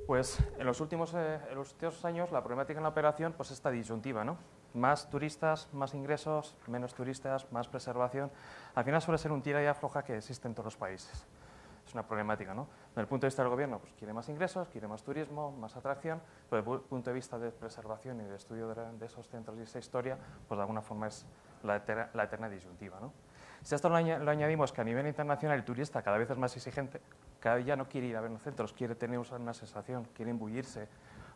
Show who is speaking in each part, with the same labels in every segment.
Speaker 1: Pues en los últimos años la problemática en la operación pues está disyuntiva, ¿no? Más turistas, más ingresos, menos turistas, más preservación. Al final suele ser un tira y afloja que existe en todos los países. Es una problemática, ¿no? Desde el punto de vista del gobierno, pues quiere más ingresos, quiere más turismo, más atracción, pero desde el punto de vista de preservación y de estudio de esos centros y esa historia, pues de alguna forma es la eterna disyuntiva, ¿no? Si a esto lo añadimos que a nivel internacional el turista cada vez es más exigente, cada vez ya no quiere ir a ver los centros, quiere tener una sensación, quiere imbuirse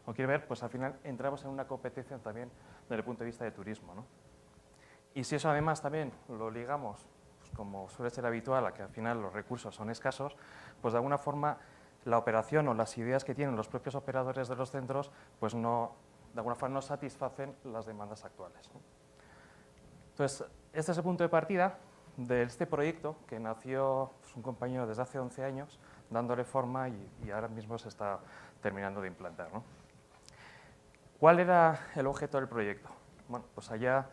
Speaker 1: o quiere ver, pues al final entramos en una competencia también desde el punto de vista de turismo, ¿no? Y si eso además también lo ligamos, pues como suele ser habitual, a que al final los recursos son escasos, pues de alguna forma la operación o las ideas que tienen los propios operadores de los centros, pues no, de alguna forma no satisfacen las demandas actuales, ¿no? Entonces, este es el punto de partida de este proyecto que nació pues, un compañero desde hace 11 años, dándole forma y ahora mismo se está terminando de implantar, ¿no? ¿Cuál era el objeto del proyecto? Bueno, pues allá,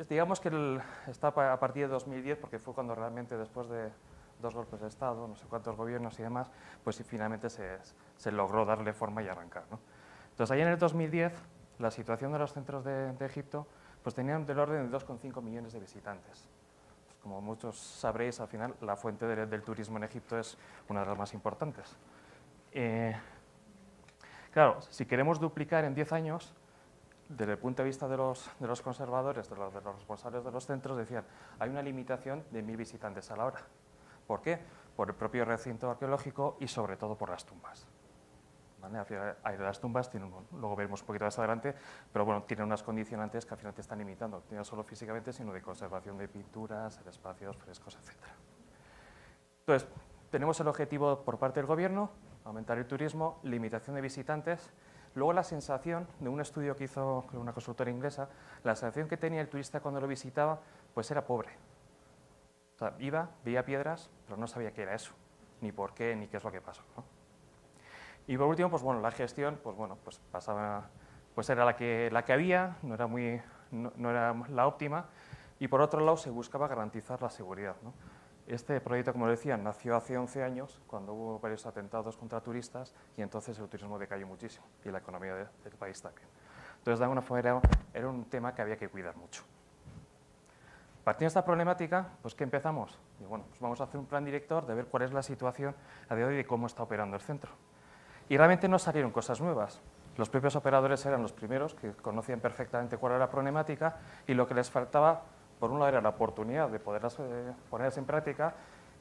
Speaker 1: digamos que está a partir de 2010, porque fue cuando realmente después de 2 golpes de Estado, no sé cuántos gobiernos y demás, pues finalmente se logró darle forma y arrancar, ¿no? Entonces, allá en el 2010, la situación de los centros de Egipto pues tenían del orden de 2,5 millones de visitantes. Pues como muchos sabréis, al final la fuente del turismo en Egipto es una de las más importantes. Claro, si queremos duplicar en 10 años, desde el punto de vista de los conservadores, de los responsables de los centros, decían, hay una limitación de 1.000 visitantes a la hora. ¿Por qué? Por el propio recinto arqueológico y sobre todo por las tumbas. ¿Vale? Al final, las tumbas tienen, luego veremos un poquito más adelante, pero bueno, tienen unas condicionantes que al final te están limitando, no solo físicamente, sino de conservación de pinturas, de espacios frescos, etc. Entonces, tenemos el objetivo por parte del gobierno, aumentar el turismo, limitación de visitantes. Luego la sensación de un estudio que hizo una consultora inglesa, la sensación que tenía el turista cuando lo visitaba, pues era pobre. O sea, iba, veía piedras, pero no sabía qué era eso, ni por qué, ni qué es lo que pasó, ¿no? Y por último, pues bueno, la gestión, pues bueno, pues pasaba, pues era la que había, no era la óptima, y por otro lado se buscaba garantizar la seguridad, ¿no? Este proyecto, como decía, nació hace 11 años, cuando hubo varios atentados contra turistas, y entonces el turismo decayó muchísimo, y la economía del país también. Entonces, de alguna forma, era un tema que había que cuidar mucho. Partiendo de esta problemática, pues ¿qué empezamos? Y bueno, pues vamos a hacer un plan director de ver cuál es la situación a día de hoy de cómo está operando el centro. Y realmente no salieron cosas nuevas. Los propios operadores eran los primeros que conocían perfectamente cuál era la problemática y lo que les faltaba, por un lado, era la oportunidad de poderlas ponerlas en práctica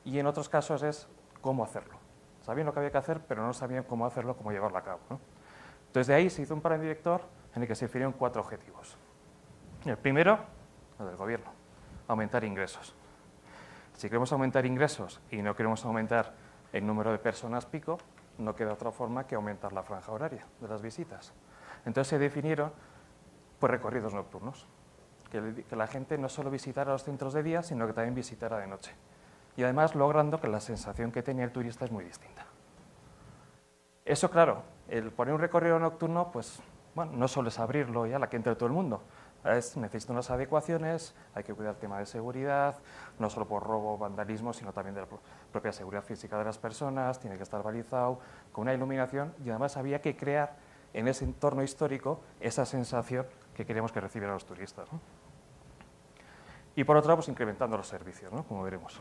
Speaker 1: y en otros casos es cómo hacerlo. Sabían lo que había que hacer, pero no sabían cómo hacerlo, cómo llevarlo a cabo, ¿no? Entonces, de ahí se hizo un plan director en el que se definieron 4 objetivos. El primero, el del gobierno, aumentar ingresos. Si queremos aumentar ingresos y no queremos aumentar el número de personas pico, no queda otra forma que aumentar la franja horaria de las visitas. Entonces se definieron pues, recorridos nocturnos, que la gente no solo visitara los centros de día, sino que también visitara de noche. Y además logrando que la sensación que tenía el turista es muy distinta. Eso, claro, el poner un recorrido nocturno, pues, bueno, no solo es abrirlo ya a la que entre todo el mundo. Necesita unas adecuaciones, hay que cuidar el tema de seguridad, no solo por robo o vandalismo, sino también de la propia seguridad física de las personas, tiene que estar balizado, con una iluminación, y además había que crear en ese entorno histórico esa sensación que queríamos que recibieran los turistas, ¿no? Y por otro lado, pues incrementando los servicios, ¿no? Como veremos.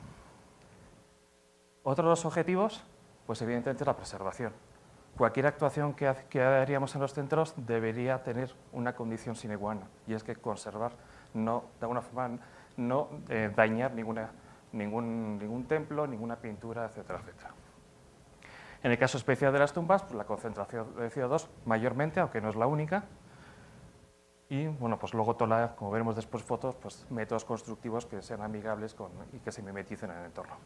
Speaker 1: Otro de los objetivos, pues evidentemente es la preservación. Cualquier actuación que haríamos en los centros debería tener una condición sine qua non, y es que conservar, no, de alguna forma, no dañar ningún templo, ninguna pintura, etcétera, etcétera. En el caso especial de las tumbas, pues la concentración de CO2 mayormente, aunque no es la única, y bueno, pues luego, como veremos después fotos, pues métodos constructivos que sean amigables y que se mimeticen en el entorno.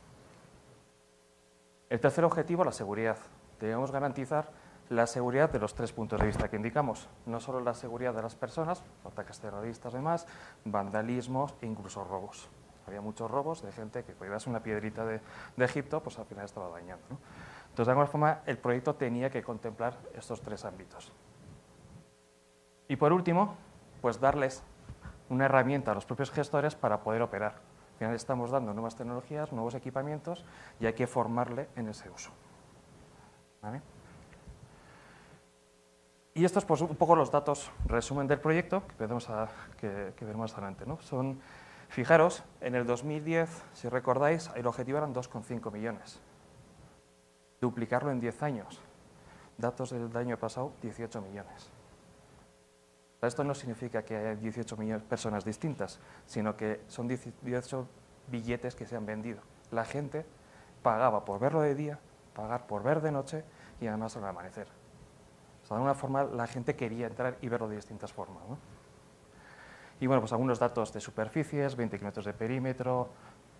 Speaker 1: El tercer objetivo, la seguridad. Debemos garantizar la seguridad de los 3 puntos de vista que indicamos, no solo la seguridad de las personas, ataques terroristas y demás, vandalismos e incluso robos. Había muchos robos de gente que podía darse una piedrita de Egipto, pues al final estaba dañando, ¿no? Entonces, de alguna forma, el proyecto tenía que contemplar estos 3 ámbitos. Y por último, pues darles una herramienta a los propios gestores para poder operar. Al final estamos dando nuevas tecnologías, nuevos equipamientos y hay que formarle en ese uso. ¿Vale? Y estos, pues, un poco los datos resumen del proyecto que veremos adelante, ¿no? Fijaros, en el 2010, si recordáis, el objetivo eran 2,5 millones. Duplicarlo en 10 años. Datos del año pasado, 18 millones. Esto no significa que haya 18 millones de personas distintas, sino que son 18 billetes que se han vendido. La gente pagaba por verlo de día, pagar por ver de noche y además al amanecer. O sea, de alguna forma la gente quería entrar y verlo de distintas formas, ¿no? Y bueno, pues algunos datos de superficies, 20 kilómetros de perímetro,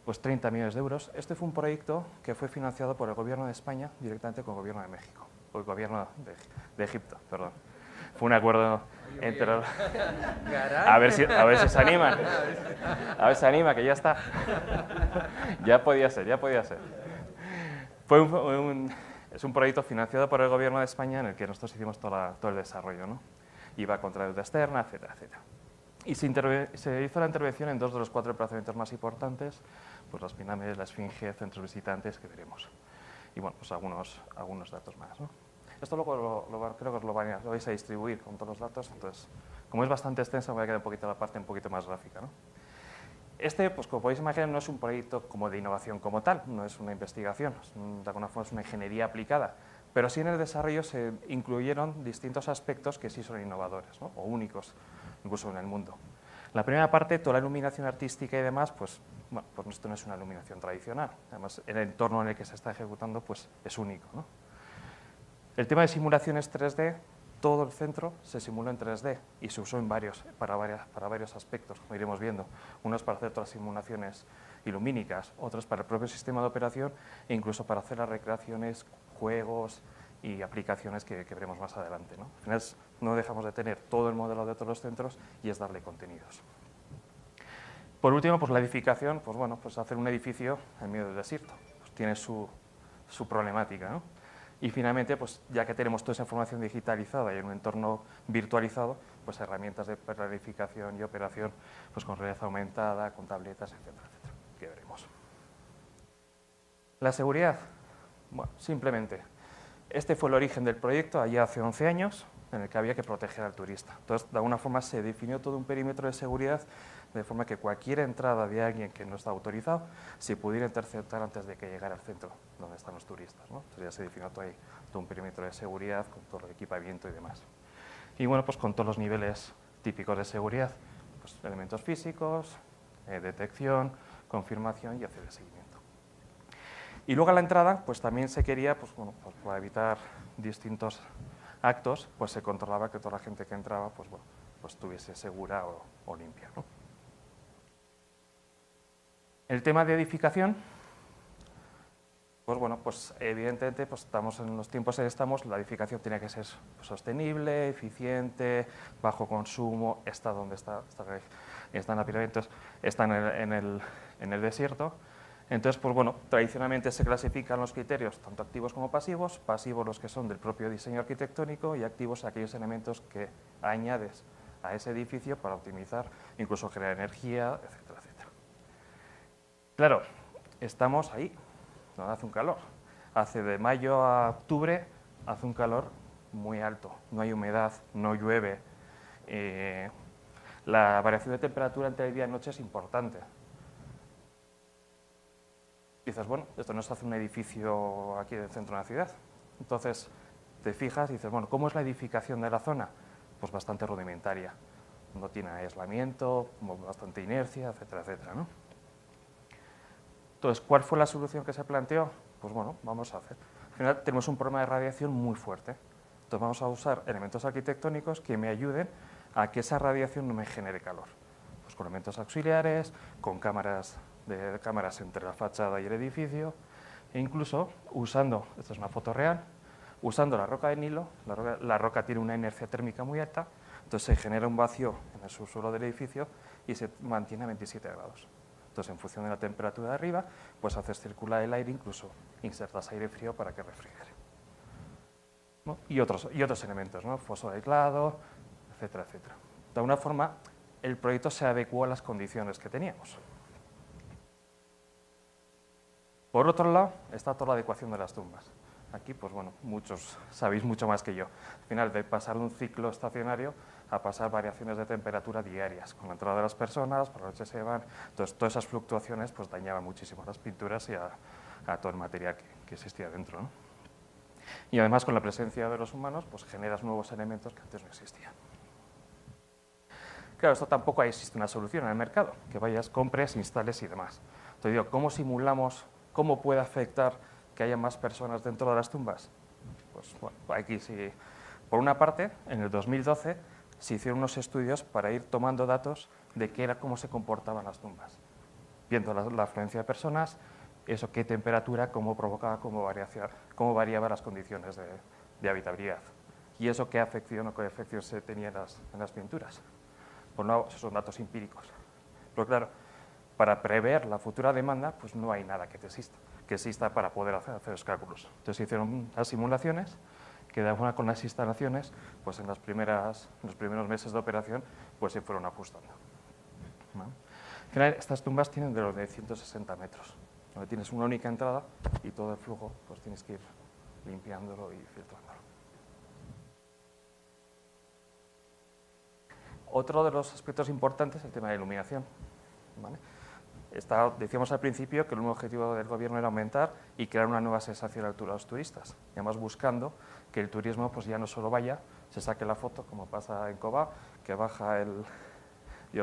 Speaker 1: pues 30 millones de euros. Este fue un proyecto que fue financiado por el Gobierno de España directamente con el Gobierno de México, o el Gobierno de Egipto, perdón. Fue un acuerdo entre... A ver si se animan. A ver si se anima, que ya está. Ya podía ser. Es un proyecto financiado por el Gobierno de España en el que nosotros hicimos todo el desarrollo, ¿no? Iba contra deuda externa, etcétera, etcétera. Y se hizo la intervención en 2 de los 4 emplazamientos más importantes, pues las pirámides, la Esfinge, centros visitantes, que veremos. Y bueno, pues algunos datos más, ¿no? Esto luego creo que os lo vais a distribuir con todos los datos, entonces, como es bastante extenso, me voy a quedar un poquito la parte un poquito más gráfica, ¿no? Este, pues como podéis imaginar, no es un proyecto como de innovación como tal, no es una investigación, de alguna forma es una ingeniería aplicada, pero sí en el desarrollo se incluyeron distintos aspectos que sí son innovadores, ¿no? O únicos, incluso en el mundo. La primera parte, toda la iluminación artística y demás, pues, bueno, pues esto no es una iluminación tradicional, además el entorno en el que se está ejecutando pues, es único, ¿no? El tema de simulaciones 3D, todo el centro se simuló en 3D y se usó para varios aspectos, como iremos viendo. Unos para hacer todas las simulaciones ilumínicas, otros para el propio sistema de operación e incluso para hacer las recreaciones, juegos y aplicaciones que veremos más adelante, ¿no? Al final no dejamos de tener todo el modelo de todos los centros y es darle contenidos. Por último, pues la edificación, pues bueno, pues hacer un edificio en medio del desierto, pues tiene su problemática, ¿no? Y finalmente, pues ya que tenemos toda esa información digitalizada y en un entorno virtualizado, pues herramientas de planificación y operación, pues con realidad aumentada, con tabletas, etcétera, etcétera, que veremos. La seguridad, bueno, simplemente, este fue el origen del proyecto allá hace 11 años, en el que había que proteger al turista. Entonces, de alguna forma se definió todo un perímetro de seguridad de forma que cualquier entrada de alguien que no está autorizado se pudiera interceptar antes de que llegara al centro donde están los turistas, ¿no? Entonces ya se definió todo un perímetro de seguridad con todo el equipamiento y demás. Y bueno, pues con todos los niveles típicos de seguridad, pues elementos físicos, detección, confirmación y hacer el seguimiento. Y luego a la entrada, pues también se quería, pues bueno, pues para evitar distintos actos, pues se controlaba que toda la gente que entraba, pues bueno, pues estuviese segura o limpia, ¿no? El tema de edificación, pues bueno, pues evidentemente pues estamos en los tiempos en que estamos, la edificación tiene que ser sostenible, eficiente, bajo consumo, está donde está en la pirámide, entonces está en el desierto. Entonces, pues bueno, tradicionalmente se clasifican los criterios tanto activos como pasivos, pasivos los que son del propio diseño arquitectónico y activos aquellos elementos que añades a ese edificio para optimizar, incluso generar energía, etcétera, etcétera. Claro, estamos ahí, donde hace un calor. Hace de mayo a octubre, hace un calor muy alto, no hay humedad, no llueve. La variación de temperatura entre el día y la noche es importante. Dices, bueno, esto no se hace un edificio aquí del centro de la ciudad. Entonces, te fijas y dices, bueno, ¿cómo es la edificación de la zona? Pues bastante rudimentaria. No tiene aislamiento, bastante inercia, etcétera, etcétera, ¿no? Entonces, ¿cuál fue la solución que se planteó? Pues bueno, vamos a hacer. Al final tenemos un problema de radiación muy fuerte. Entonces vamos a usar elementos arquitectónicos que me ayuden a que esa radiación no me genere calor. Pues con elementos auxiliares, con cámaras entre la fachada y el edificio, e incluso usando, esta es una foto real, usando la roca de Nilo. La roca tiene una inercia térmica muy alta, entonces se genera un vacío en el subsuelo del edificio y se mantiene a 27 grados. Entonces, en función de la temperatura de arriba, pues haces circular el aire, incluso insertas aire frío para que refrigere, ¿no? Y otros elementos, ¿no? Fósforo aislado, etcétera, etcétera. De alguna forma, el proyecto se adecuó a las condiciones que teníamos. Por otro lado, está toda la adecuación de las tumbas. Aquí, pues bueno, muchos sabéis mucho más que yo. Al final, de pasar de un ciclo estacionario a pasar variaciones de temperatura diarias. Con la entrada de las personas, por la noche se van. Entonces, todas esas fluctuaciones pues, dañaban muchísimo a las pinturas y a todo el material que existía dentro, ¿no? Y además, con la presencia de los humanos, pues generas nuevos elementos que antes no existían. Claro, esto tampoco existe una solución en el mercado, que vayas, compres, instales y demás. Entonces digo, ¿cómo simulamos, cómo puede afectar que haya más personas dentro de las tumbas? Pues bueno, aquí sí. Por una parte, en el 2012 se hicieron unos estudios para ir tomando datos de qué era, cómo se comportaban las tumbas, viendo la afluencia de personas, eso, qué temperatura, cómo provocaba, cómo variaban las condiciones de habitabilidad. Y eso qué afección o qué efectos se tenía en las pinturas. Pues no, son datos empíricos. Pero claro, para prever la futura demanda, pues no hay nada que exista para poder hacer los cálculos. Entonces se hicieron las simulaciones, que de alguna con las instalaciones, pues en los primeros meses de operación, pues se fueron ajustando. ¿Vale? Al final, estas tumbas tienen de los de 160 metros, donde tienes una única entrada y todo el flujo, pues tienes que ir limpiándolo y filtrándolo. Otro de los aspectos importantes es el tema de la iluminación. ¿Vale? Decíamos al principio que el único objetivo del gobierno era aumentar y crear una nueva sensación a los turistas, y además buscando que el turismo pues ya no solo vaya, se saque la foto, como pasa en Cobá, que baja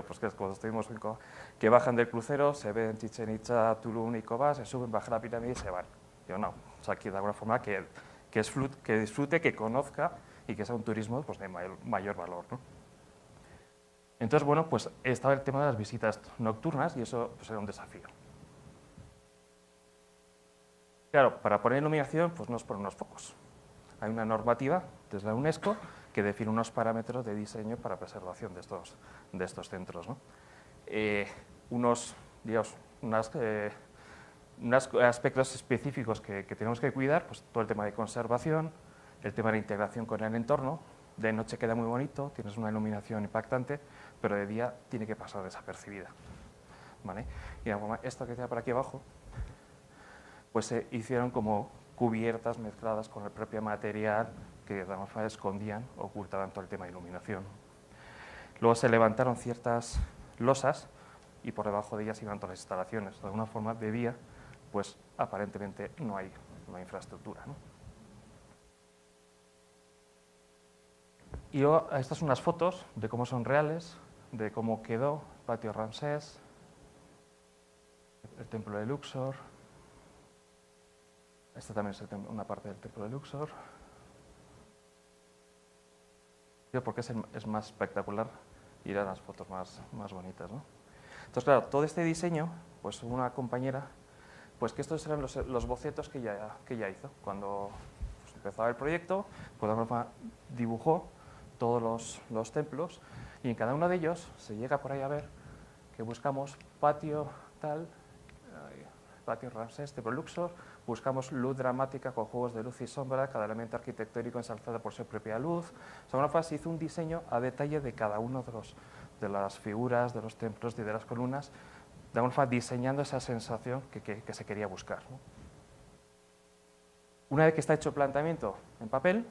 Speaker 1: pues que es cuando estuvimos en Cobá, que bajan del crucero, se ven Chichén Itzá, Tulum y Cobá, se suben, bajan la pirámide y se van. No, o sea, aquí de alguna forma que disfrute, que conozca y que sea un turismo pues, de mayor valor, ¿no? Entonces, bueno, pues estaba el tema de las visitas nocturnas y eso pues, era un desafío. Claro, para poner iluminación, pues no es poner unos focos. Hay una normativa desde la UNESCO que define unos parámetros de diseño para preservación de estos centros, ¿no? Unos aspectos específicos que tenemos que cuidar, pues todo el tema de conservación, el tema de integración con el entorno. De noche queda muy bonito, tienes una iluminación impactante, pero de día tiene que pasar desapercibida. ¿Vale? Y esto que queda por aquí abajo, pues se hicieron como cubiertas mezcladas con el propio material que de alguna forma escondían, ocultaban todo el tema de iluminación. Luego se levantaron ciertas losas y por debajo de ellas iban todas las instalaciones. De alguna forma, de día, pues aparentemente no hay infraestructura, ¿no? Y estas son unas fotos de cómo son reales, de cómo quedó el patio Ramsés, el templo de Luxor. Esta también es una parte del templo de Luxor. Porque es más espectacular ir a las fotos más bonitas, ¿no? Entonces, claro, todo este diseño, pues una compañera, pues que estos eran los bocetos que ella hizo. Cuando pues, empezaba el proyecto, pues dibujó todos los templos y en cada uno de ellos se llega por ahí a ver que buscamos patio tal, patio Ramsés, templo Luxor, buscamos luz dramática con juegos de luz y sombra, cada elemento arquitectónico ensalzado por su propia luz. O sea, una fase hizo un diseño a detalle de cada uno de las figuras, de los templos y de las columnas, de alguna forma diseñando esa sensación que se quería buscar, ¿no? Una vez que está hecho el planteamiento en papel,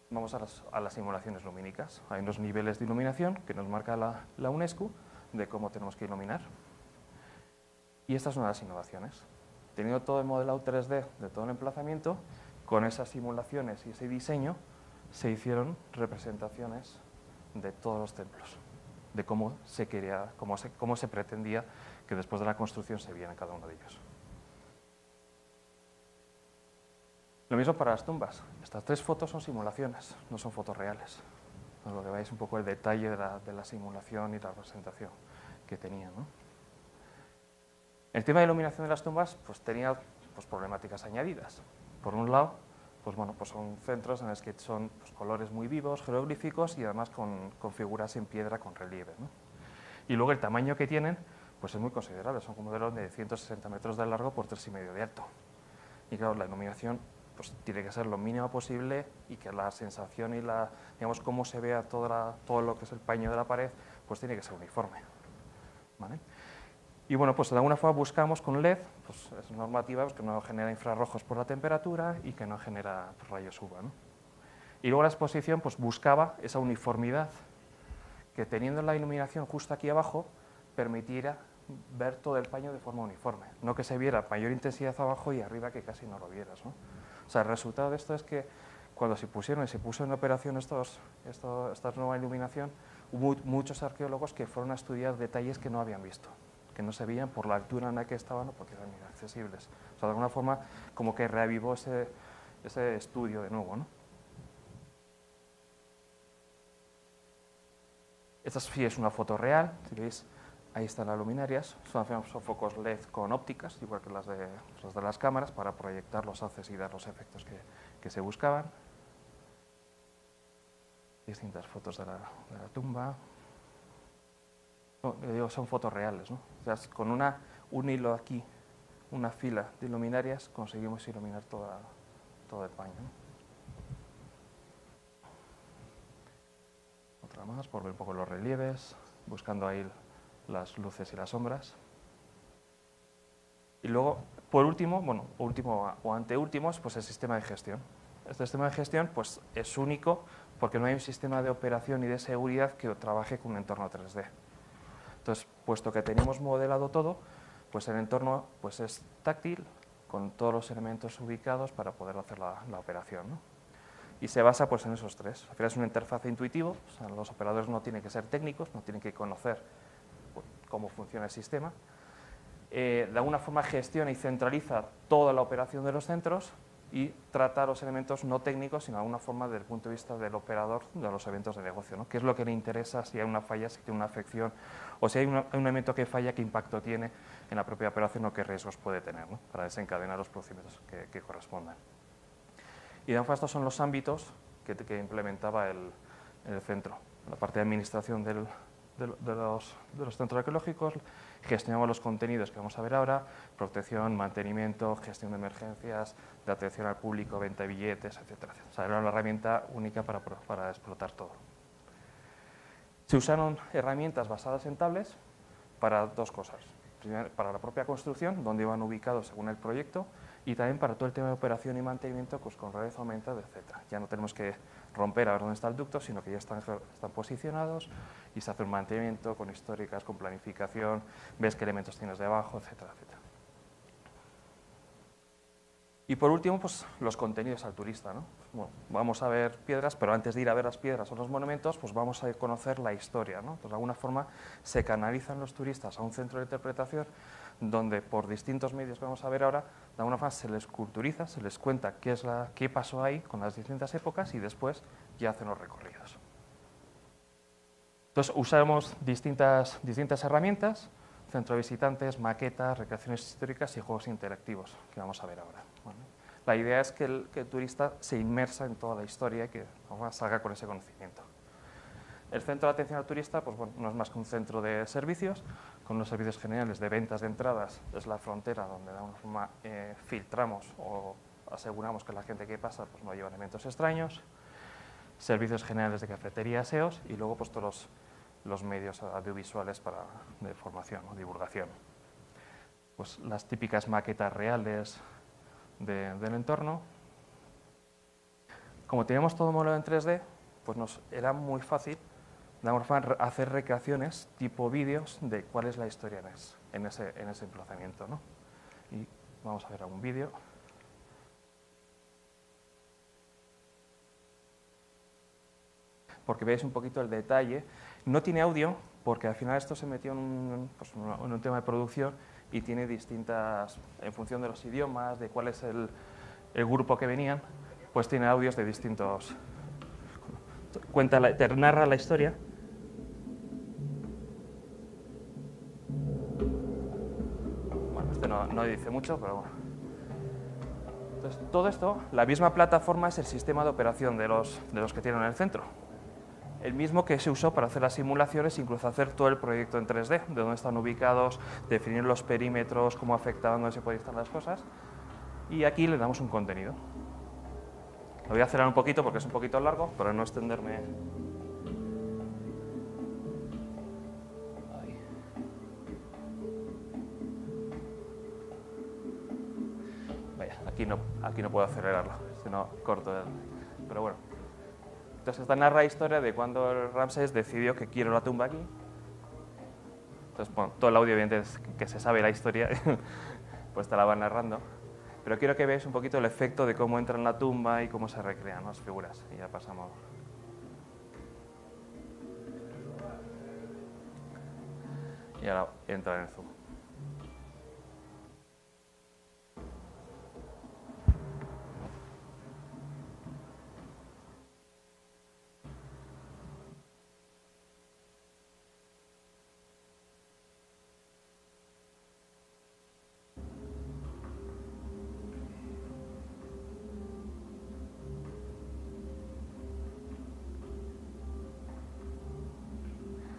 Speaker 1: vamos a las simulaciones lumínicas. Hay unos niveles de iluminación que nos marca la UNESCO de cómo tenemos que iluminar. Y esta es una de las innovaciones. Teniendo todo el modelado 3D de todo el emplazamiento, con esas simulaciones y ese diseño, se hicieron representaciones de todos los templos, de cómo se quería, cómo se pretendía que después de la construcción se viera en cada uno de ellos. Lo mismo para las tumbas. Estas 3 fotos son simulaciones, no son fotos reales. Para lo que veáis un poco el detalle de la simulación y la representación que tenía, ¿no? El tema de iluminación de las tumbas pues, tenía pues, problemáticas añadidas. Por un lado, pues, bueno, pues son centros en los que son pues, colores muy vivos, jeroglíficos y además con figuras en piedra con relieve, ¿no? Y luego el tamaño que tienen pues, es muy considerable, son como de 160 metros de largo por 3,5 de alto. Y claro, la iluminación pues, tiene que ser lo mínimo posible y que la sensación y digamos, cómo se vea todo lo que es el paño de la pared, pues tiene que ser uniforme, ¿vale? Y bueno, pues de alguna forma buscamos con LED, pues es normativa, pues, que no genera infrarrojos por la temperatura y que no genera pues, rayos UVA, ¿no? Y luego la exposición pues buscaba esa uniformidad que teniendo la iluminación justo aquí abajo permitiera ver todo el paño de forma uniforme, no que se viera mayor intensidad abajo y arriba que casi no lo vieras, ¿no? O sea, el resultado de esto es que cuando se puso en operación esta nueva iluminación, hubo muchos arqueólogos que fueron a estudiar detalles que no habían visto, que no se veían por la altura en la que estaban o porque eran inaccesibles. O sea, de alguna forma como que reavivó ese estudio de nuevo, ¿no? Esta sí es una foto real, si veis, ahí están las luminarias, son focos LED con ópticas, igual que las de las cámaras, para proyectar los haces y dar los efectos que se buscaban. Distintas fotos de la tumba. No, digo, son fotos reales, ¿no? O sea, con un hilo aquí, una fila de luminarias, conseguimos iluminar todo el paño, ¿no? Otra más, por ver un poco los relieves, buscando ahí las luces y las sombras. Y luego, por último, bueno, último o anteúltimos, pues el sistema de gestión. Este sistema de gestión pues, es único porque no hay un sistema de operación y de seguridad que trabaje con un entorno 3D. Entonces, puesto que tenemos modelado todo, pues el entorno pues, es táctil, con todos los elementos ubicados para poder hacer la operación, ¿no? Y se basa pues, en esos tres. Al final es una interfaz intuitivo, o sea, los operadores no tienen que ser técnicos, no tienen que conocer pues, cómo funciona el sistema. De alguna forma gestiona y centraliza toda la operación de los centros y trata los elementos no técnicos, sino de alguna forma desde el punto de vista del operador de los eventos de negocio, ¿no? ¿Qué es lo que le interesa si hay una falla, si tiene una afección, o si hay un elemento que falla, qué impacto tiene en la propia operación o qué riesgos puede tener, ¿no? Para desencadenar los procedimientos que correspondan. Y de alguna forma estos son los ámbitos que implementaba el centro. La parte de administración de los centros arqueológicos, gestionamos los contenidos que vamos a ver ahora, protección, mantenimiento, gestión de emergencias, de atención al público, venta de billetes, etcétera. O sea, era una herramienta única para explotar todo. Se usaron herramientas basadas en tablets para dos cosas. Primero, para la propia construcción, donde iban ubicados según el proyecto, y también para todo el tema de operación y mantenimiento pues, con redes aumentadas, etc. Ya no tenemos que romper a ver dónde está el ducto, sino que ya están posicionados y se hace un mantenimiento con históricas, con planificación, ves qué elementos tienes debajo, etcétera, etcétera. Y por último, pues los contenidos al turista, ¿no? Bueno, vamos a ver piedras, pero antes de ir a ver las piedras o los monumentos, pues vamos a conocer la historia, ¿no? Entonces, de alguna forma, se canalizan los turistas a un centro de interpretación donde, por distintos medios que vamos a ver ahora, de alguna forma se les culturiza, se les cuenta qué pasó ahí con las distintas épocas y después ya hacen los recorridos. Entonces, usamos distintas herramientas, centro de visitantes, maquetas, recreaciones históricas y juegos interactivos, que vamos a ver ahora. Bueno, la idea es que el turista se inmersa en toda la historia y que salga con ese conocimiento. El centro de atención al turista pues, bueno, no es más que un centro de servicios, con unos servicios generales de ventas de entradas, es la frontera donde de alguna forma filtramos o aseguramos que la gente que pasa pues, no lleva elementos extraños, servicios generales de cafetería, aseos y luego pues, todos los medios audiovisuales de formación o divulgación. Pues, las típicas maquetas reales del entorno. Como teníamos todo modelado en 3D, pues nos era muy fácil de alguna forma hacer recreaciones tipo vídeos de cuál es la historia en ese emplazamiento, ¿no? Y vamos a ver algún vídeo. Porque veis un poquito el detalle. No tiene audio, porque al final esto se metió en un tema de producción y tiene distintas, en función de los idiomas, de cuál es el grupo que venían, pues tiene audios de distintos... te narra la historia. Bueno, este no dice mucho, pero bueno. Entonces, todo esto, la misma plataforma es el sistema de operación de los que tienen en el centro. El mismo que se usó para hacer las simulaciones, incluso hacer todo el proyecto en 3D, de dónde están ubicados, definir los perímetros, cómo afectaban, dónde se pueden instalar las cosas. Y aquí le damos un contenido. Lo voy a acelerar un poquito porque es un poquito largo, para no extenderme. Ahí. aquí no puedo acelerarlo, si no corto el... Pero bueno. Entonces esta narra la historia de cuando el Ramsés decidió que quiero la tumba aquí. Entonces, bueno, todo el audio, evidentemente, es que se sabe la historia, pues te la va narrando. Pero quiero que veáis un poquito el efecto de cómo entra en la tumba y cómo se recrean las figuras. Y ya pasamos. Y ahora entra en el zoom.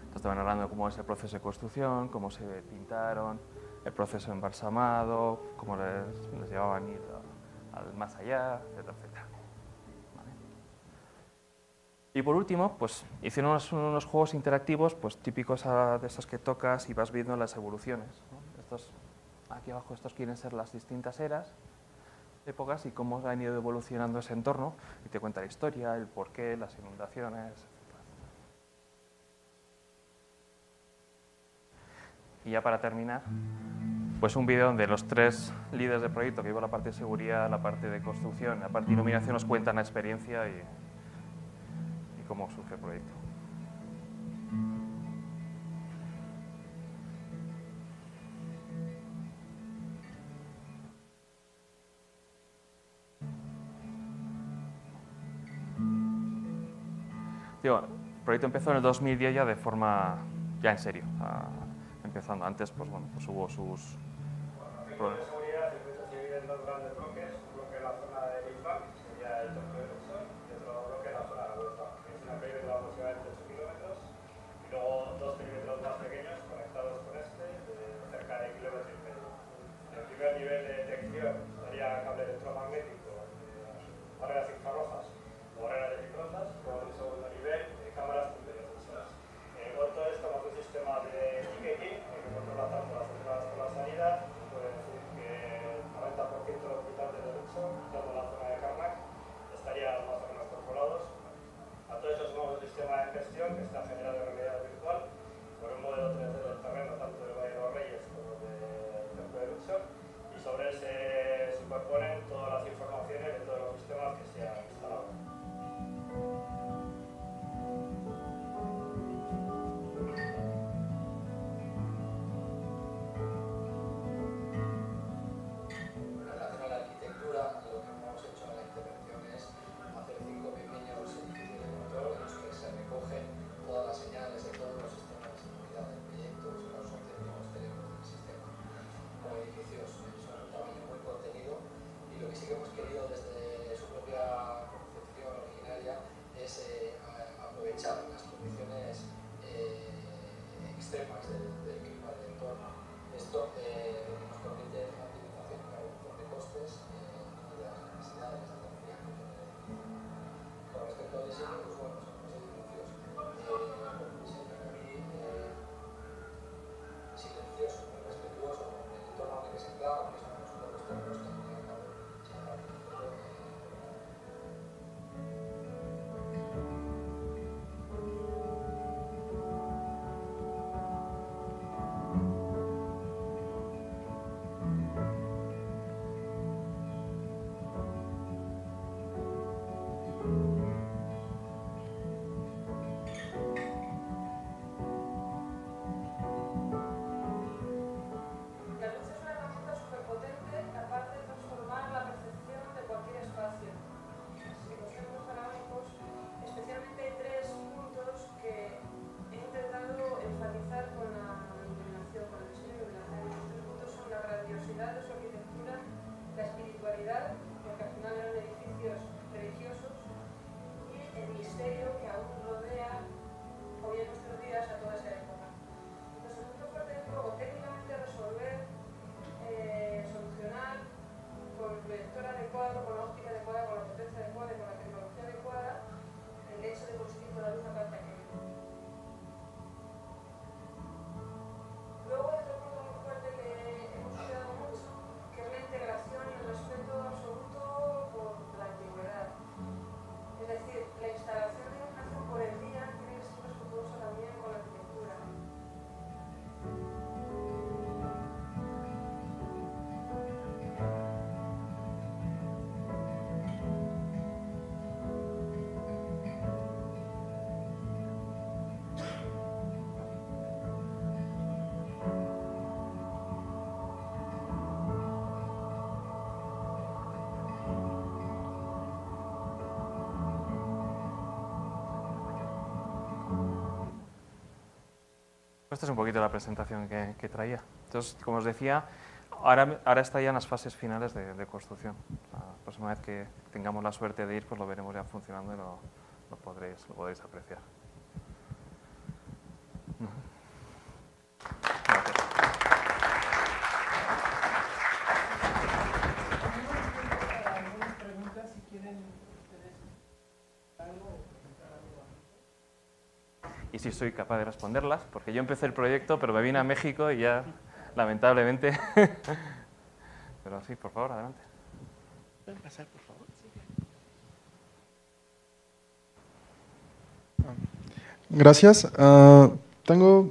Speaker 1: Entonces te van narrando cómo es el proceso de construcción, cómo se pintaron, el proceso de embalsamado, cómo les llevaban ir al más allá, etcétera, etcétera. ¿Vale? Y por último, pues hicieron unos juegos interactivos, pues típicos de esos que tocas y vas viendo las evoluciones, ¿no? Aquí abajo estos quieren ser las distintas eras, épocas y cómo han ido evolucionando ese entorno, y te cuenta la historia, el porqué, las inundaciones, etc. Y ya para terminar, pues un vídeo donde los tres líderes del proyecto, que llevan la parte de seguridad, la parte de construcción, la parte de iluminación, nos cuentan la experiencia y cómo surge el proyecto. Digo, el proyecto empezó en el 2010 ya de forma, ya en serio, empezando. Antes, pues bueno, pues hubo sus problemas.
Speaker 2: Seguridad, circuito civil en dos grandes bloques, un bloque en la zona de Lisbon, que sería el templo de Luxor, y otro bloque en la zona de Huelva, que es una perímetro de aproximadamente 8 kilómetros, y luego dos perímetros más pequeños conectados con este, de cerca de kilómetro y medio. El primer nivel de detección sería cable electromagnético, barreras infrarrojas o barreras difrosas, con el segundo nivel cámaras multisensores. Con todo esto, más un sistema de ticketing que controla tanto las entradas como las salidas. Puede decir que el 90% de los habitantes de Luxor, quitando la zona de Karnak, estarían más o menos controlados. A todo eso sumamos un sistema de gestión que está generado en realidad virtual por un modelo 3D del terreno, tanto del Valle de los Reyes como del Templo de Luxor, y sobre él se superponen todas las informaciones de todos los sistemas que se han instalado. Luego, otro punto muy fuerte que hemos cuidado mucho, que es la integración y el respeto absoluto
Speaker 1: Esta es un poquito la presentación que traía. Entonces, como os decía, ahora está ya en las fases finales de construcción. La próxima vez que tengamos la suerte de ir, pues lo veremos ya funcionando y lo podréis apreciar. Gracias.
Speaker 3: Algunas preguntas, si quieren ustedes algo o preguntar algo.
Speaker 1: Y si soy capaz de responderlas, porque yo empecé el proyecto, pero me vine a México y ya, lamentablemente. Pero sí, por favor, adelante.
Speaker 3: ¿Pueden pasar, por favor?
Speaker 4: Gracias. Tengo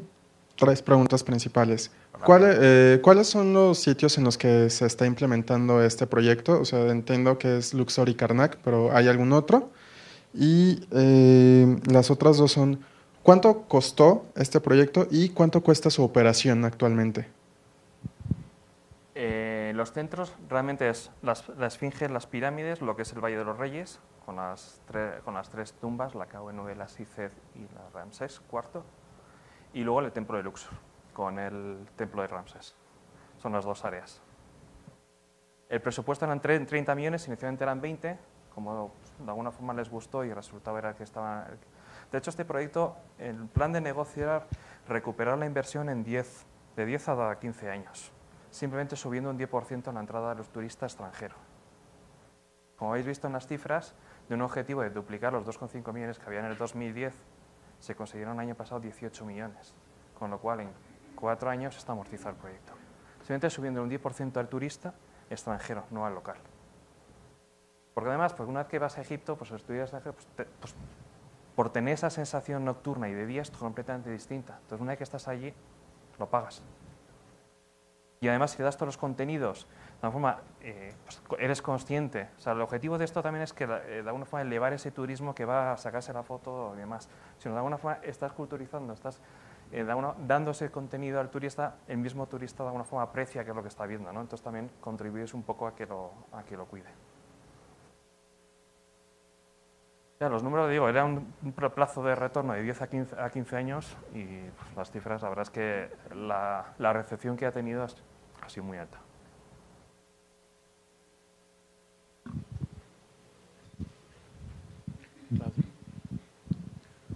Speaker 4: 3 preguntas principales. ¿Cuáles son los sitios en los que se está implementando este proyecto? O sea, entiendo que es Luxor y Karnak, pero ¿hay algún otro? Y las otras 2 son, ¿cuánto costó este proyecto y cuánto cuesta su operación actualmente?
Speaker 1: Los centros realmente es la Esfinge, las pirámides, lo que es el Valle de los Reyes, con las 3 tumbas, la Khafre, la Sised y la Ramsés IV, y luego el templo de Luxor, con el templo de Ramsés. Son las 2 áreas. El presupuesto eran 30 millones, inicialmente eran 20, como de alguna forma les gustó y el resultado era que estaba... De hecho, este proyecto, el plan de negocio era recuperar la inversión de 10 a 15 años, simplemente subiendo un 10% en la entrada de los turistas extranjeros. Como habéis visto en las cifras, de un objetivo de duplicar los 2,5 millones que había en el 2010, se consiguieron el año pasado 18 millones, con lo cual en 4 años está amortizado el proyecto. Simplemente subiendo un 10% al turista extranjero, no al local. Porque además, pues una vez que vas a Egipto, pues los turistas extranjeros, pues, por tener esa sensación nocturna y de día es completamente distinta. Entonces, una vez que estás allí, lo pagas. Y además, si das todos los contenidos, de alguna forma, pues, eres consciente. O sea, el objetivo de esto también es que, de alguna forma, elevar ese turismo que va a sacarse la foto y demás. Sino, de alguna forma, estás culturizando, estás dando ese contenido al turista, el mismo turista, de alguna forma, aprecia qué es lo que está viendo, ¿no? Entonces, también contribuyes un poco a que lo cuide. Ya, los números, digo, era un plazo de retorno de 10 a 15 años y pues, las cifras, la verdad es que la recepción que ha tenido ha sido muy alta.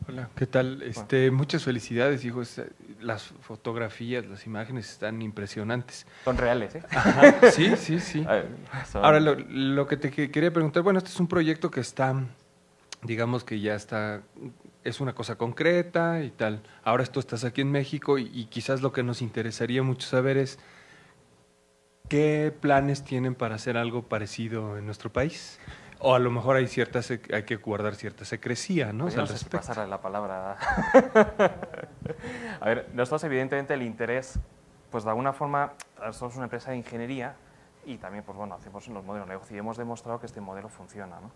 Speaker 5: Hola, ¿qué tal? Muchas felicidades, hijo. Las fotografías, las imágenes están impresionantes.
Speaker 1: Son reales, ¿eh?
Speaker 5: Ajá, sí, sí, sí.
Speaker 1: Son...
Speaker 5: Ahora, lo que te quería preguntar, bueno, este es un proyecto que está, digamos que ya está, es una cosa concreta y tal. Ahora tú estás aquí en México y quizás lo que nos interesaría mucho saber es qué planes tienen para hacer algo parecido en nuestro país. O a lo mejor hay que guardar cierta secrecía, ¿no?
Speaker 1: Pues
Speaker 5: O sea,
Speaker 1: no sé si pasarle la palabra. A ver, nosotros evidentemente el interés, pues de alguna forma, somos una empresa de ingeniería y también, pues bueno, hacemos los modelos de negocio y hemos demostrado que este modelo funciona, ¿no?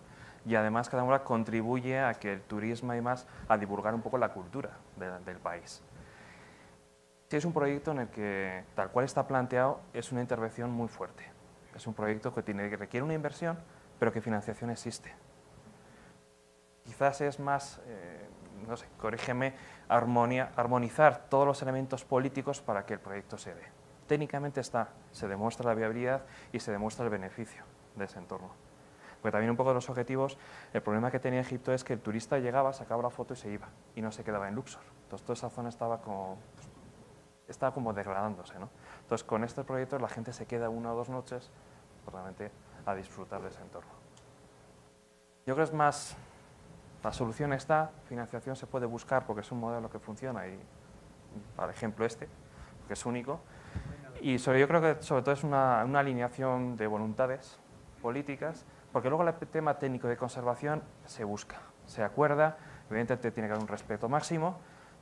Speaker 1: Y además cada uno contribuye a que el turismo y más, a divulgar un poco la cultura del país. Sí, es un proyecto en el que, tal cual está planteado, es una intervención muy fuerte. Es un proyecto que requiere una inversión, pero que financiación existe. Quizás es más, no sé, corrígeme, armonizar todos los elementos políticos para que el proyecto se dé. Técnicamente se demuestra la viabilidad y se demuestra el beneficio de ese entorno. Porque también un poco de los objetivos, el problema que tenía Egipto es que el turista llegaba, sacaba la foto y se iba, y no se quedaba en Luxor. Entonces toda esa zona estaba como degradándose, ¿no? Entonces con este proyecto la gente se queda 1 o 2 noches, pues, realmente a disfrutar de ese entorno. Yo creo que es más, la solución está, financiación se puede buscar porque es un modelo que funciona y, por ejemplo, que es único, y yo creo que sobre todo es una alineación de voluntades políticas, porque luego el tema técnico de conservación se busca, se acuerda, evidentemente tiene que haber un respeto máximo,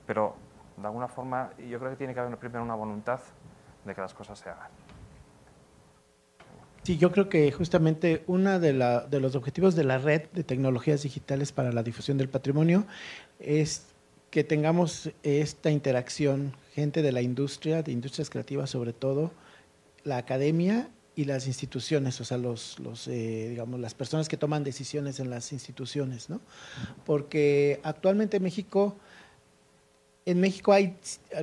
Speaker 1: pero de alguna forma yo creo que tiene que haber primero una voluntad de que las cosas se hagan.
Speaker 3: Sí, yo creo que justamente uno de los objetivos de la red de tecnologías digitales para la difusión del patrimonio es que tengamos esta interacción, gente de la industria, de industrias creativas sobre todo, la academia y las instituciones, o sea, digamos, las personas que toman decisiones en las instituciones, ¿no? Porque actualmente México en México hay,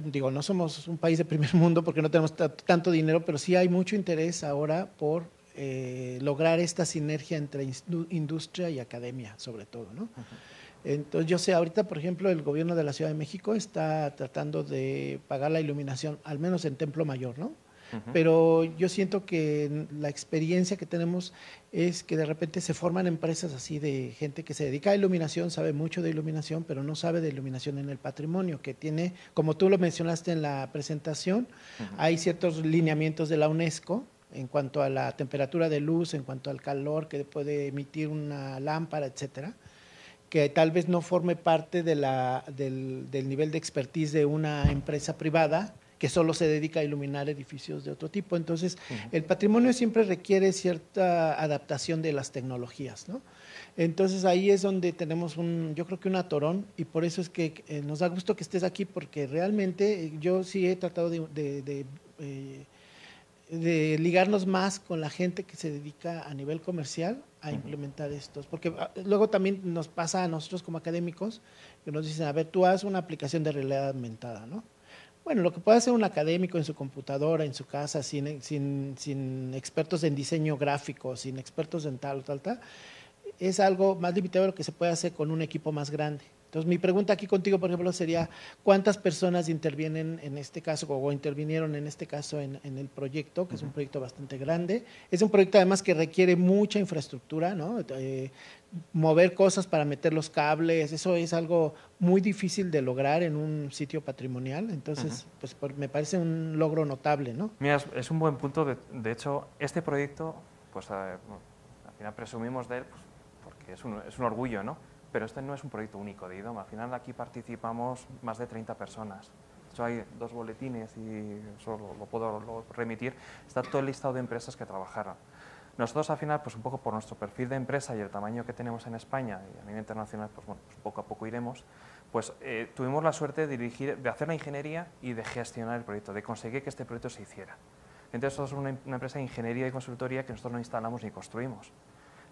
Speaker 3: digo, no somos un país de primer mundo porque no tenemos tanto dinero, pero sí hay mucho interés ahora por lograr esta sinergia entre industria y academia, sobre todo, ¿no? Entonces, yo sé, ahorita, por ejemplo, el gobierno de la Ciudad de México está tratando de pagar la iluminación, al menos en Templo Mayor, ¿no? Pero yo siento que la experiencia que tenemos es que de repente se forman empresas así de gente que se dedica a iluminación, sabe mucho de iluminación, pero no sabe de iluminación en el patrimonio, que tiene, como tú lo mencionaste en la presentación, hay ciertos lineamientos de la UNESCO en cuanto a la temperatura de luz, en cuanto al calor que puede emitir una lámpara, etcétera, que tal vez no forme parte de del nivel de expertise de una empresa privada que solo se dedica a iluminar edificios de otro tipo. Entonces, el patrimonio siempre requiere cierta adaptación de las tecnologías, ¿no? Entonces, ahí es donde tenemos yo creo que un atorón, y por eso es que nos da gusto que estés aquí, porque realmente yo sí he tratado de ligarnos más con la gente que se dedica a nivel comercial a implementar estos, porque luego también nos pasa a nosotros como académicos que nos dicen, a ver, tú haz una aplicación de realidad aumentada, ¿no? Bueno, lo que puede hacer un académico en su computadora, en su casa, sin expertos en diseño gráfico, sin expertos en tal, es algo más limitado de lo que se puede hacer con un equipo más grande. Entonces, mi pregunta aquí contigo, por ejemplo, sería, ¿cuántas personas intervienen en este caso o intervinieron en este caso en el proyecto, que es un proyecto bastante grande? Es un proyecto además que requiere mucha infraestructura, ¿no? Mover cosas para meter los cables, eso es algo muy difícil de lograr en un sitio patrimonial, entonces pues me parece un logro notable, ¿no?
Speaker 1: Mira, es un buen punto. De hecho, este proyecto, pues al final presumimos de él, pues, porque es un orgullo, ¿no? Pero este no es un proyecto único de IDOM. Al final aquí participamos más de 30 personas. De hecho, hay 2 boletines y eso lo puedo remitir. Está todo el listado de empresas que trabajaron. Nosotros al final, pues un poco por nuestro perfil de empresa y el tamaño que tenemos en España y a nivel internacional, pues bueno, pues poco a poco iremos, pues tuvimos la suerte de hacer la ingeniería y de gestionar el proyecto, de conseguir que este proyecto se hiciera. Entonces, somos una empresa de ingeniería y consultoría que nosotros no instalamos ni construimos,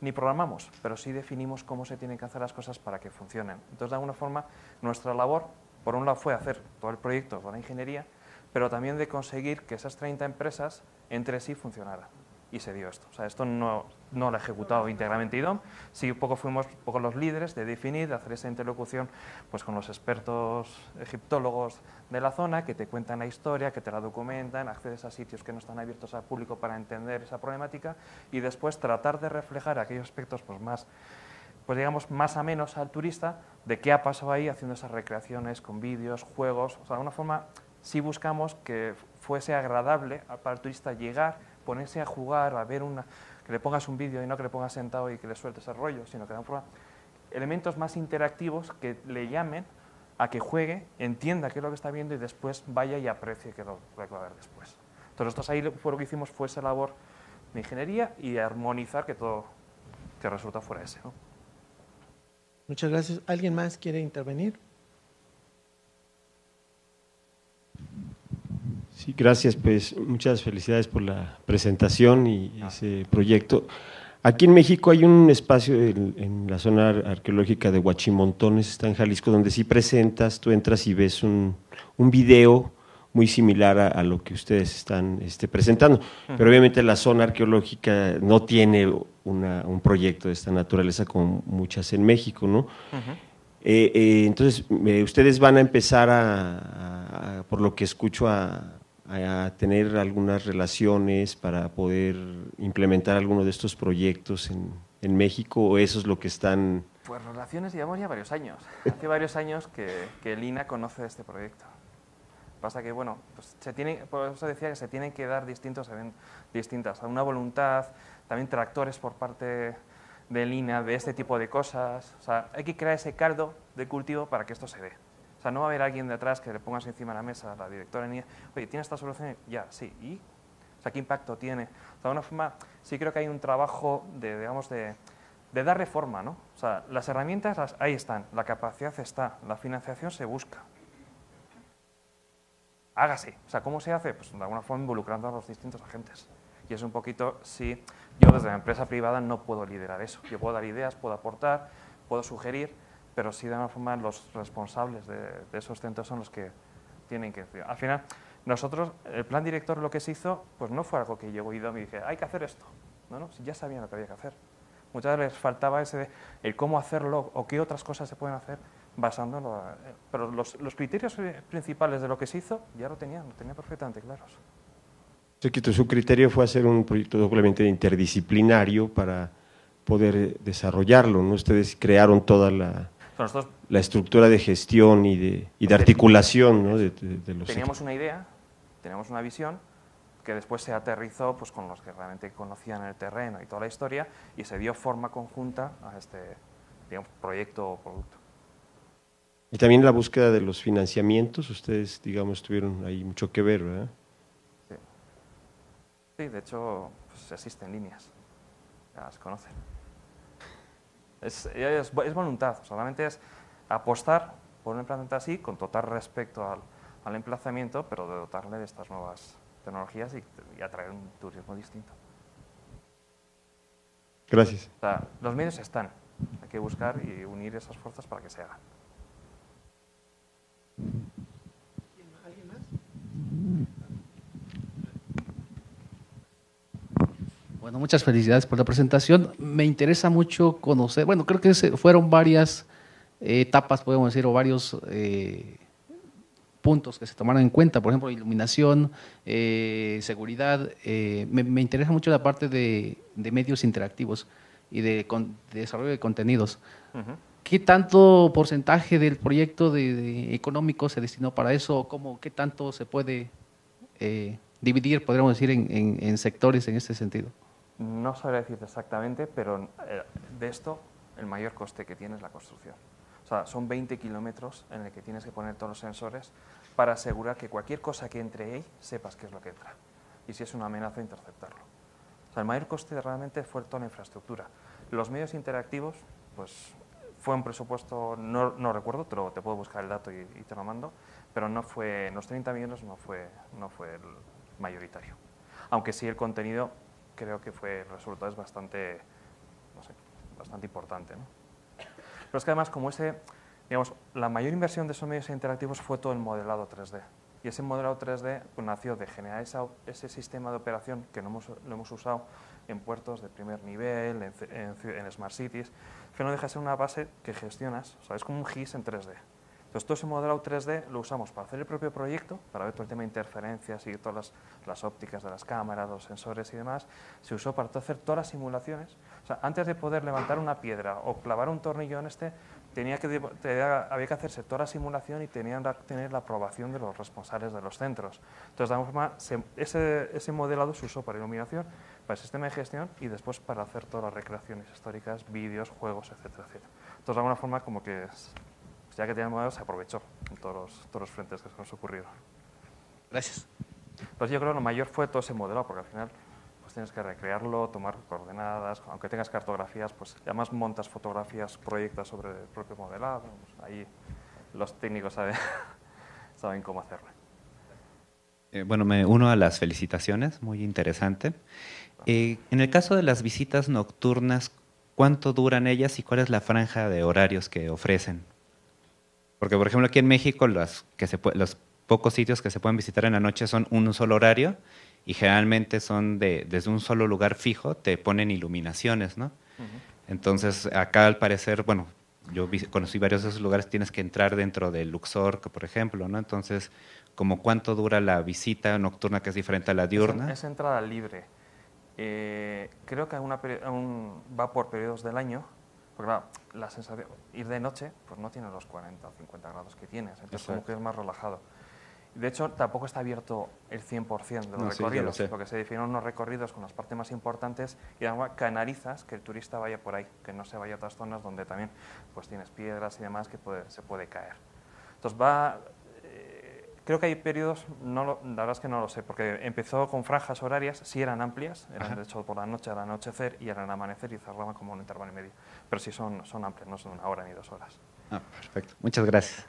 Speaker 1: ni programamos, pero sí definimos cómo se tienen que hacer las cosas para que funcionen. Entonces, de alguna forma, nuestra labor, por un lado, fue hacer todo el proyecto, toda la ingeniería, pero también de conseguir que esas 30 empresas entre sí funcionaran. Y se dio esto. O sea, esto no lo ha ejecutado íntegramente IDOM, sí fuimos un poco los líderes de definir, de hacer esa interlocución pues, con los expertos egiptólogos de la zona, que te cuentan la historia, que te la documentan, accedes a sitios que no están abiertos al público para entender esa problemática y después tratar de reflejar aquellos aspectos pues, más, pues digamos, más amenos al turista, de qué ha pasado ahí haciendo esas recreaciones con vídeos, juegos. O sea, de alguna forma sí buscamos que fuese agradable para el turista llegar, ponerse a jugar, a ver que le pongas un vídeo y no que le pongas sentado y que le sueltes el rollo, sino que de alguna forma elementos más interactivos que le llamen a que juegue, entienda qué es lo que está viendo y después vaya y aprecie qué es lo que va a ver después. Entonces nosotros ahí lo que hicimos fue esa labor de ingeniería y armonizar que todo que el resultado fuera ese, ¿no?
Speaker 3: Muchas gracias. ¿Alguien más quiere intervenir?
Speaker 6: Sí, gracias, pues muchas felicidades por la presentación y ese proyecto. Aquí en México hay un espacio en la zona arqueológica de Huachimontones, está en Jalisco, donde sí presentas, tú entras y ves un video muy similar a lo que ustedes están presentando, pero obviamente la zona arqueológica no tiene un proyecto de esta naturaleza como muchas en México, ¿no? Entonces, ustedes van a empezar por lo que escucho, a tener algunas relaciones para poder implementar alguno de estos proyectos en México, o eso es lo que están…
Speaker 1: Pues relaciones llevamos ya varios años. Hace varios años que el INA conoce este proyecto. Pasa que, bueno, pues por eso decía que se tienen que dar distintas, una voluntad, también tractores por parte del INA, de este tipo de cosas. O sea, hay que crear ese caldo de cultivo para que esto se dé. O sea, no va a haber alguien detrás que le pongas encima de la mesa a la directora ni, oye, ¿tiene esta solución? Ya, sí. ¿Y? O sea, ¿qué impacto tiene? O sea, de alguna forma, sí creo que hay un trabajo de darle forma, ¿no? O sea, las herramientas ahí están, la capacidad está, la financiación se busca. Hágase. O sea, ¿cómo se hace? Pues de alguna forma involucrando a los distintos agentes. Y es un poquito, sí, yo desde la empresa privada no puedo liderar eso. Yo puedo dar ideas, puedo aportar, puedo sugerir, pero sí de alguna forma los responsables de esos centros son los que tienen que decidir. Al final, nosotros, el plan director lo que se hizo, pues no fue algo que llegó y me dije, hay que hacer esto. No, ya sabían lo que había que hacer. Muchas veces les faltaba el cómo hacerlo o qué otras cosas se pueden hacer basándolo. Pero los criterios principales de lo que se hizo ya lo tenían perfectamente claros.
Speaker 6: Su criterio fue hacer un proyecto doblemente interdisciplinario para poder desarrollarlo, ¿no? Ustedes crearon toda la estructura de gestión y de articulación, ¿no? de los
Speaker 1: teníamos una idea, teníamos una visión, que después se aterrizó pues, con los que realmente conocían el terreno y toda la historia, y se dio forma conjunta a este, digamos, proyecto o producto.
Speaker 6: Y también la búsqueda de los financiamientos, ustedes, digamos, tuvieron ahí mucho que ver, ¿verdad?
Speaker 1: Sí, sí, de hecho, pues, existen líneas, ya las conocen. Es voluntad, solamente es apostar por un emplazamiento así, con total respeto al emplazamiento, pero de dotarle de estas nuevas tecnologías y atraer un turismo distinto.
Speaker 6: Gracias.
Speaker 1: O sea, los medios están, hay que buscar y unir esas fuerzas para que se haga.
Speaker 3: ¿Alguien más?
Speaker 7: Bueno, muchas felicidades por la presentación. Me interesa mucho conocer, bueno, creo que fueron varias etapas, podemos decir, o varios puntos que se tomaron en cuenta, por ejemplo, iluminación, seguridad. Me interesa mucho la parte de medios interactivos y de desarrollo de contenidos.
Speaker 1: Uh-huh.
Speaker 7: ¿Qué tanto porcentaje del proyecto económico se destinó para eso? ¿Qué tanto se puede dividir, podríamos decir, en sectores en este sentido?
Speaker 1: No sabría decirte exactamente, pero de esto el mayor coste que tiene es la construcción. O sea, son 20 kilómetros en el que tienes que poner todos los sensores para asegurar que cualquier cosa que entre ahí sepas qué es lo que entra. Y si es una amenaza, interceptarlo. O sea, el mayor coste realmente fue toda la infraestructura. Los medios interactivos, pues fue un presupuesto, no recuerdo, te puedo buscar el dato y te lo mando, pero no fue, los 30 millones no fue el mayoritario. Aunque sí el contenido, creo que el resultado es bastante, no sé, bastante importante, ¿no? Pero es que además, como digamos, la mayor inversión de esos medios interactivos fue todo el modelado 3D. Y ese modelado 3D pues, nació de generar ese sistema de operación que lo hemos usado en puertos de primer nivel, en Smart Cities, que no deja de ser una base que gestionas, o sea, es como un GIS en 3D. Entonces, todo ese modelado 3D lo usamos para hacer el propio proyecto, para ver todo el tema de interferencias y todas las ópticas de las cámaras, los sensores y demás. Se usó para hacer todas las simulaciones. O sea, antes de poder levantar una piedra o clavar un tornillo en había que hacerse toda la simulación y tenían que tener la aprobación de los responsables de los centros. Entonces, de alguna forma, ese modelado se usó para iluminación, para el sistema de gestión y después para hacer todas las recreaciones históricas, vídeos, juegos, etcétera, etcétera. Entonces, de alguna forma, como que ya que tenía el modelo, se aprovechó en todos los frentes que se nos ocurrieron.
Speaker 7: Gracias.
Speaker 1: Pues yo creo que lo mayor fue todo ese modelo, porque al final pues tienes que recrearlo, tomar coordenadas, aunque tengas cartografías, pues además montas fotografías, proyectas sobre el propio modelado. Pues ahí los técnicos saben cómo hacerlo.
Speaker 8: Bueno, me uno a las felicitaciones, muy interesante. En el caso de las visitas nocturnas, ¿cuánto duran ellas y cuál es la franja de horarios que ofrecen? Porque, por ejemplo, aquí en México los pocos sitios que se pueden visitar en la noche son un solo horario y generalmente son desde un solo lugar fijo, te ponen iluminaciones, ¿no? Entonces, acá al parecer, bueno, yo conocí varios de esos lugares, tienes que entrar dentro del Luxor, por ejemplo, ¿no? Entonces, ¿como cuánto dura la visita nocturna que es diferente a la diurna?
Speaker 1: Es entrada libre. Creo que va por periodos del año. Porque claro, la sensación, ir de noche, pues no tiene los 40 o 50 grados que tienes, entonces como que es más relajado. De hecho, tampoco está abierto el 100% de los recorridos, lo que se definen unos recorridos con las partes más importantes y además canalizas que el turista vaya por ahí, que no se vaya a otras zonas donde también pues tienes piedras y demás que se puede caer. Entonces creo que hay periodos, la verdad es que no lo sé, porque empezó con franjas horarias, sí eran amplias, eran de hecho por la noche al anochecer y al amanecer y cerraban como un intervalo y medio, pero sí son amplias, no son 1 hora ni 2 horas.
Speaker 8: Perfecto, muchas gracias.